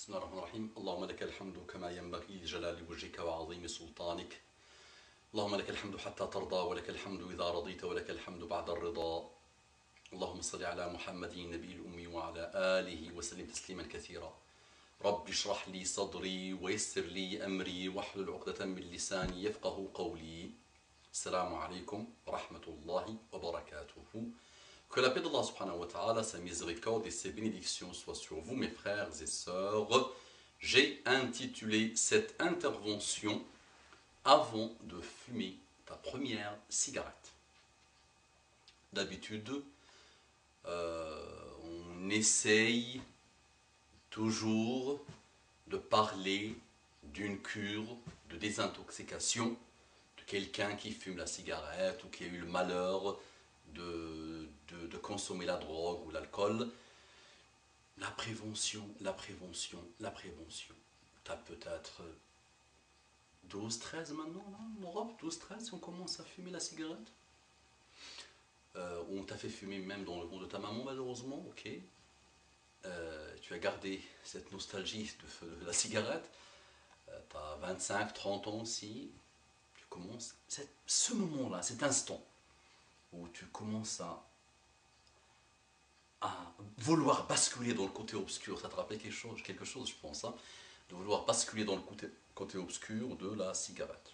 بسم الله الرحمن الرحيم. اللهم لك الحمد كما ينبغي لجلال وجهك وعظيم سلطانك. اللهم لك الحمد حتى ترضى ولك الحمد إذا رضيت ولك الحمد بعد الرضا. اللهم صل على محمد النبي الأمي وعلى آله وسلم تسليما كثيرا. رب اشرح لي صدري ويسر لي أمري واحلل عقدة من لساني يفقه قولي. السلام عليكم ورحمة الله وبركاته. Que la paix d'Allah subhanahu wa ta'ala, sa miséricorde et ses bénédictions soient sur vous, mes frères et sœurs. J'ai intitulé cette intervention avant de fumer ta première cigarette. D'habitude, on essaye toujours de parler d'une cure de désintoxication de quelqu'un qui fume la cigarette ou qui a eu le malheur de consommer la drogue ou l'alcool. La prévention. Tu as peut-être 12-13 maintenant, là, en Europe, 12-13, si on commence à fumer la cigarette. On t'a fait fumer même dans le ventre de ta maman, malheureusement, ok. Tu as gardé cette nostalgie de la cigarette. Tu as 25-30 ans aussi. Tu commences, ce moment-là, cet instant, où tu commences à vouloir basculer dans le côté obscur. Ça te rappelle quelque chose, je pense, hein, de vouloir basculer dans le côté obscur de la cigarette.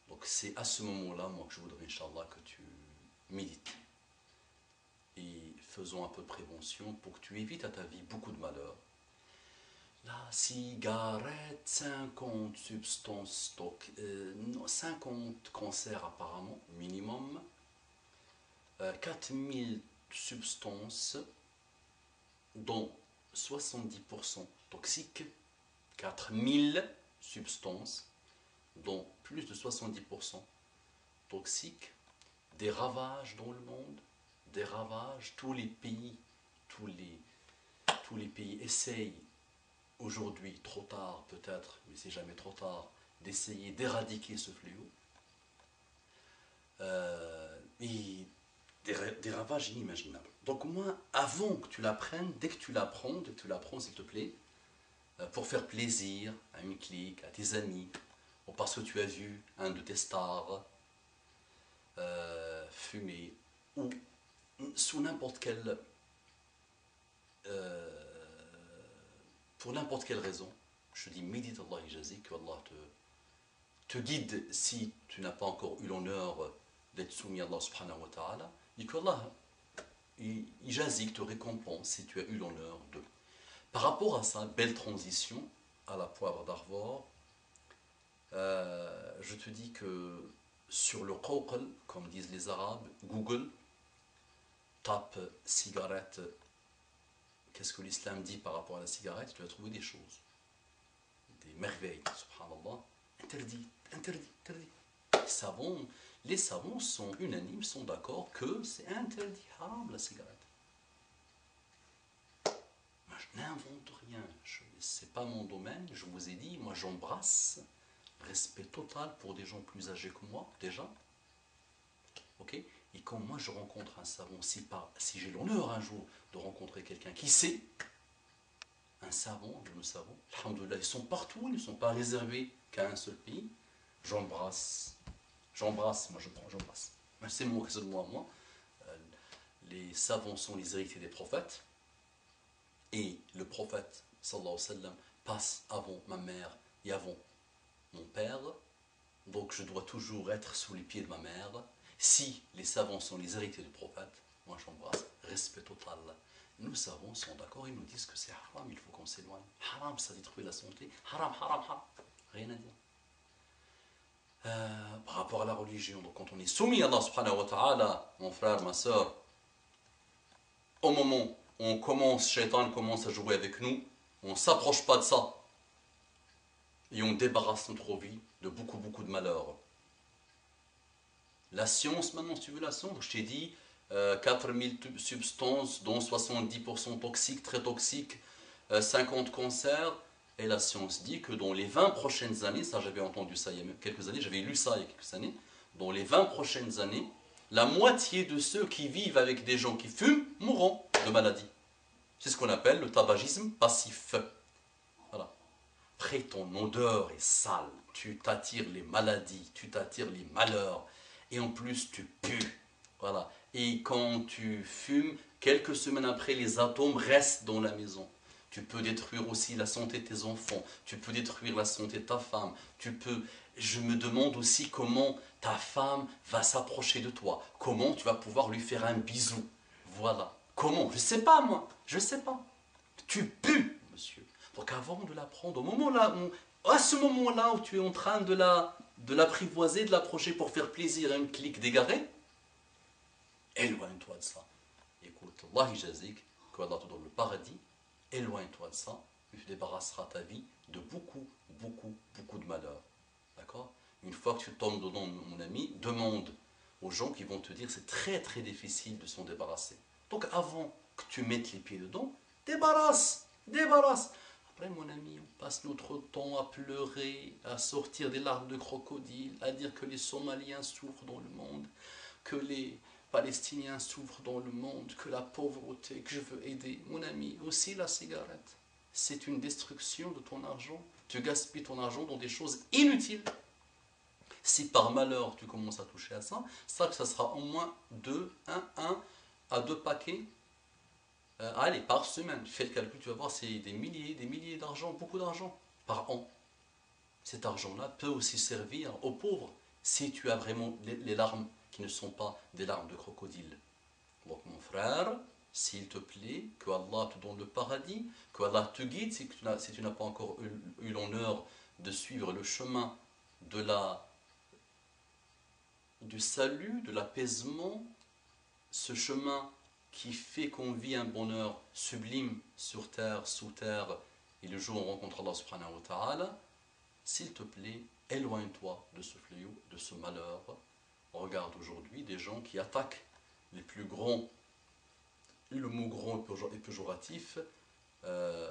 Donc c'est à ce moment-là, moi, que je voudrais, Inch'Allah, que tu médites. Et faisons un peu de prévention pour que tu évites à ta vie beaucoup de malheurs. La cigarette, 50 substances, 50 cancers apparemment, minimum, 4000 substances, dont 70% toxiques, 4000 substances, dont plus de 70% toxiques, des ravages dans le monde, des ravages, tous les pays essayent aujourd'hui, trop tard peut-être, mais c'est jamais trop tard, d'essayer d'éradiquer ce fléau. Et des ravages inimaginables. Donc moi, avant que tu l'apprennes, dès que tu l'apprends s'il te plaît, pour faire plaisir à une clique, à tes amis, ou parce que tu as vu un de tes stars fumer, ou sous n'importe quelle pour n'importe quelle raison, je dis médite Allah ijazi, que Allah te guide si tu n'as pas encore eu l'honneur d'être soumis à Allah subhanahu wa ta'ala, et que Allah ijazi te récompense si tu as eu l'honneur de. Par rapport à ça, belle transition à la poivre d'Arvor, je te dis que sur le Google, comme disent les Arabes, Google, tape cigarette. Qu'est-ce que l'islam dit par rapport à la cigarette? Tu vas trouver des choses, des merveilles, subhanallah. Interdit. Les savants sont unanimes, sont d'accord que c'est interdit, haram la cigarette. Moi je n'invente rien, c'est pas mon domaine, je vous ai dit, moi j'embrasse, respect total pour des gens plus âgés que moi, déjà. Ok? Et quand moi je rencontre un savant, si j'ai l'honneur un jour de rencontrer quelqu'un qui sait, un savant, nous savons, alhamdoulilah, ils sont partout, ils ne sont pas réservés qu'à un seul pays. J'embrasse, j'embrasse. C'est moi. Les savants sont les héritiers des prophètes, et le prophète, sallallahu alayhi wa sallam, passe avant ma mère et avant mon père, donc je dois toujours être sous les pieds de ma mère. Si les savants sont les héritiers du prophète, moi j'embrasse, respect total. Nous savons, sont d'accord, ils nous disent que c'est haram, il faut qu'on s'éloigne. Haram, ça détruit la santé. Haram. Rien à dire. Par rapport à la religion, donc quand on est soumis à Allah subhanahu wa ta'ala, mon frère, ma soeur, au moment où Shaitan commence à jouer avec nous, on ne s'approche pas de ça. Et on débarrasse notre vie de beaucoup de malheurs. La science, maintenant, si tu veux la science, je t'ai dit 4000 substances, dont 70% toxiques, très toxiques, 50 cancers. Et la science dit que dans les 20 prochaines années, ça j'avais entendu ça il y a quelques années, j'avais lu ça il y a quelques années, dans les 20 prochaines années, la moitié de ceux qui vivent avec des gens qui fument mourront de maladie. C'est ce qu'on appelle le tabagisme passif. Voilà. Après, ton odeur est sale, tu t'attires les maladies, tu t'attires les malheurs, et en plus tu pues. Voilà. Et quand tu fumes, quelques semaines après, les atomes restent dans la maison. Tu peux détruire aussi la santé de tes enfants, tu peux détruire la santé de ta femme, Je me demande aussi comment ta femme va s'approcher de toi, comment tu vas pouvoir lui faire un bisou. Voilà. Comment? Je ne sais pas moi, je ne sais pas. Tu pues, monsieur. Donc avant de la prendre, à ce moment-là où tu es en train de l'apprivoiser, de l'approcher pour faire plaisir à une clique d'égaré, éloigne-toi de ça. Écoute, Allah yajazik, que Allah te donne le paradis, éloigne-toi de ça, et tu débarrasseras ta vie de beaucoup, beaucoup, beaucoup de malheurs. D'accord? Une fois que tu tombes dedans, mon ami, demande aux gens qui vont te dire c'est très très difficile de s'en débarrasser. Donc avant que tu mettes les pieds dedans, débarrasse. Après, mon ami, on passe notre temps à pleurer, à sortir des larmes de crocodile, à dire que les Somaliens souffrent dans le monde, que les Palestiniens souffrent dans le monde, que la pauvreté, que je veux aider. Mon ami, aussi la cigarette, c'est une destruction de ton argent. Tu gaspilles ton argent dans des choses inutiles. Si par malheur tu commences à toucher à ça, ça sera au moins un à deux paquets. Allez, par semaine, fais le calcul, tu vas voir, c'est des milliers d'argent, beaucoup d'argent par an. Cet argent-là peut aussi servir aux pauvres si tu as vraiment les larmes qui ne sont pas des larmes de crocodile. Donc mon frère, s'il te plaît, que Allah te donne le paradis, que Allah te guide si tu n'as pas encore eu l'honneur de suivre le chemin du salut, de l'apaisement, ce chemin qui fait qu'on vit un bonheur sublime sur terre, sous terre, et le jour où on rencontre Allah subhanahu wa ta'ala, s'il te plaît, éloigne-toi de ce fléau, de ce malheur. Regarde aujourd'hui des gens qui attaquent les plus grands, le mot grand est péjoratif,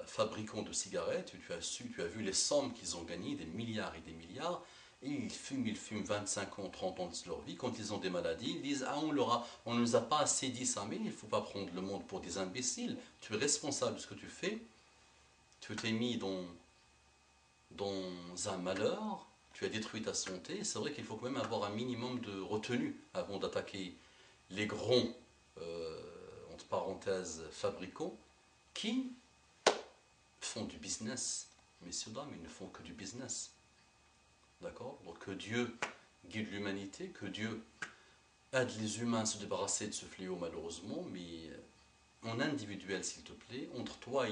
fabricants de cigarettes. Tu as vu les sommes qu'ils ont gagnées, des milliards et des milliards. Et ils fument 25 ans, 30 ans de leur vie. Quand ils ont des maladies, ils disent: ah, on ne nous a pas assez dit ça. Mais il ne faut pas prendre le monde pour des imbéciles. Tu es responsable de ce que tu fais. Tu t'es mis dans un malheur. Tu as détruit ta santé. C'est vrai qu'il faut quand même avoir un minimum de retenue avant d'attaquer les grands, entre parenthèses, fabricants qui font du business. Messieurs, dames, ils ne font que du business. D'accord? Donc que Dieu guide l'humanité, que Dieu aide les humains à se débarrasser de ce fléau malheureusement, mais en individuel s'il te plaît, entre toi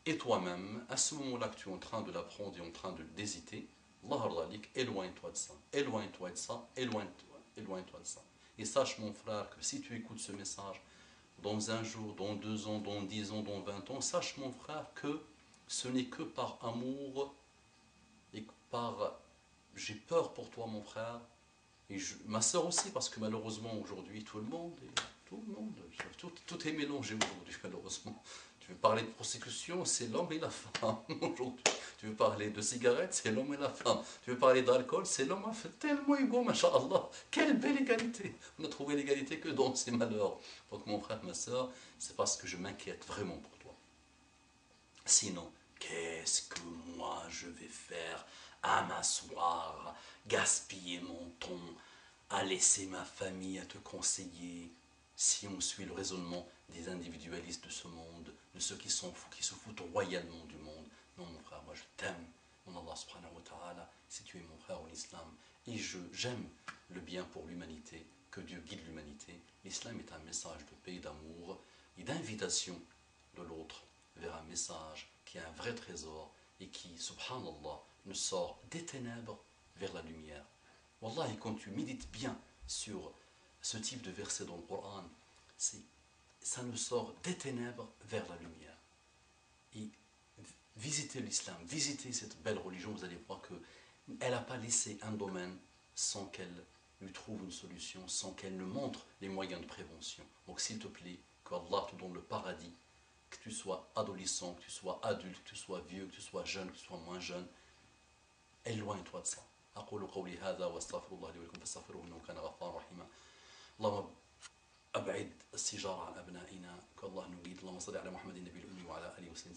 et toi-même, à ce moment-là que tu es en train de l'apprendre et en train d'hésiter, éloigne-toi de ça, éloigne-toi de ça, éloigne-toi de ça. Et sache mon frère que si tu écoutes ce message, dans un jour, dans 2 ans, dans 10 ans, dans 20 ans, sache mon frère que ce n'est que par amour et par... J'ai peur pour toi mon frère, et ma soeur aussi, parce que malheureusement aujourd'hui tout le monde, tout est mélangé aujourd'hui malheureusement. Tu veux parler de prostitution, c'est l'homme et la femme aujourd'hui. Tu veux parler de cigarettes, c'est l'homme et la femme. Tu veux parler d'alcool, c'est l'homme et la femme. Tellement égaux, masha'Allah. Quelle belle égalité. On a trouvé l'égalité que dans ces malheurs. Donc mon frère, ma soeur, c'est parce que je m'inquiète vraiment pour toi. Sinon, qu'est-ce que moi je vais faire à m'asseoir, gaspiller mon temps, à laisser ma famille à te conseiller, si on suit le raisonnement des individualistes de ce monde, de ceux qui se foutent royalement du monde. Non mon frère, moi je t'aime, mon Allah subhanahu wa ta'ala, si tu es mon frère en islam, et j'aime le bien pour l'humanité, que Dieu guide l'humanité. L'islam est un message de paix, d'amour et d'invitation de l'autre vers un message qui est un vrai trésor et qui, subhanallah, nous sort des ténèbres vers la lumière. Wallah, et quand tu médites bien sur ce type de verset dans le Coran, ça nous sort des ténèbres vers la lumière. Et visitez l'islam, visitez cette belle religion, vous allez voir qu'elle n'a pas laissé un domaine sans qu'elle lui trouve une solution, sans qu'elle ne montre les moyens de prévention. Donc s'il te plaît, qu'Allah te donne le paradis, que tu sois adolescent, que tu sois adulte, que tu sois vieux, que tu sois jeune, que tu sois moins jeune, éloigne-toi de ça. أقول قولي هذا واستغفر الله لي ولكم فاستغفروه إنه كان غفارا رحيما. اللهم أبعد السيجارة عن أبنائنا، والله نريد. اللهم صل على محمد النبي الأمي وعلى آله وسلم.